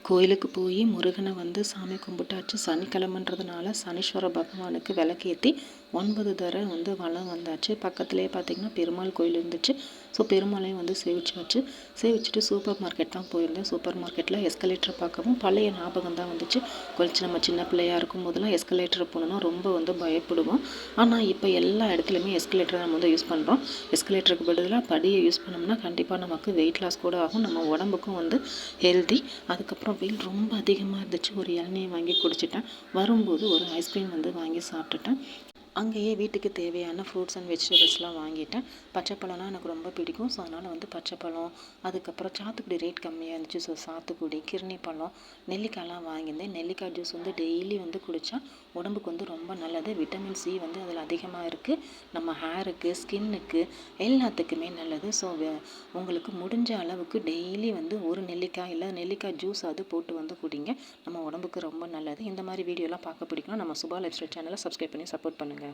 கோயிலுக்கு போய் முருகனை வந்து சாமி கும்பிட்டாச்சு. சனிக்கிழமைன்றதுனால சனீஸ்வர பகவானுக்கு விளக்கேற்றி 9 தடவை வந்து வலம் வந்தாச்சு. பக்கத்துலேயே பார்த்திங்கன்னா பெருமாள் கோயில் இருந்துச்சு. ஸோ பெருமாளையும் வந்து சேவிச்சுட்டு சூப்பர் மார்க்கெட் தான் போயிருந்தேன். சூப்பர் மார்க்கெட்டில் எஸ்கலேட்டர் பார்க்கவும் பழைய ஞாபகம் தான் வந்துச்சு. கொஞ்சம் நம்ம சின்ன பிள்ளையாக இருக்கும் போதெல்லாம் எஸ்கலேட்டர் போகணுன்னா ரொம்ப வந்து பயப்படுவோம். ஆனால் இப்போ எல்லா இடத்துலையுமே எஸ்கலேட்டர் நம்ம வந்து யூஸ் பண்ணுறோம். எஸ்கலேட்டருக்கு பதிலாக படியை யூஸ் பண்ணோம்னா கண்டிப்பாக நமக்கு வெயிட் லாஸ் கூட ஆகும். நம்ம உடம்புக்கும் வந்து ஹெல்தி. அதுக்கப்புறம் வெயில் ரொம்ப அதிகமாக இருந்துச்சு. ஒரு இளநியை வாங்கி குடிச்சிட்டேன். வரும்போது ஒரு ஐஸ்கிரீம் வந்து வாங்கி சாப்பிட்டுட்டேன். அங்கேயே வீட்டுக்கு தேவையான ஃப்ரூட்ஸ் அண்ட் வெஜிடபிள்ஸ்லாம் வாங்கிட்டேன். பச்சைப்பழம்னா எனக்கு ரொம்ப பிடிக்கும். ஸோ அதனால் வந்து பச்சைப்பழம், அதுக்கப்புறம் சாத்துக்குடி ரேட் கம்மியாக இருந்துச்சு. ஸோ சாத்துக்குடி, கிர்னி பழம், நெல்லிக்காய்லாம் வாங்கியிருந்தேன். நெல்லிக்காய் ஜூஸ் வந்து டெய்லி வந்து குடித்தா உடம்புக்கு வந்து ரொம்ப நல்லது. விட்டமின் சி வந்து அதில் அதிகமாக இருக்குது. நம்ம ஹேருக்கு, ஸ்கின்னுக்கு எல்லாத்துக்குமே நல்லது. ஸோ உங்களுக்கு முடிஞ்ச அளவுக்கு டெய்லி வந்து ஒரு நெல்லிக்காய் இல்லை நெல்லிக்காய் ஜூஸ் அது போட்டு வந்து குடிங்க. நம்ம உடம்புக்கு ரொம்ப நல்லது. இந்த மாதிரி வீடியோலாம் பார்க்க பிடிக்கணும் நம்ம சுபா லைஃப் ஸ்டைல் சேனலை சப்ஸ்கிரைப் பண்ணி சப்போர்ட் பண்ணுங்கள்.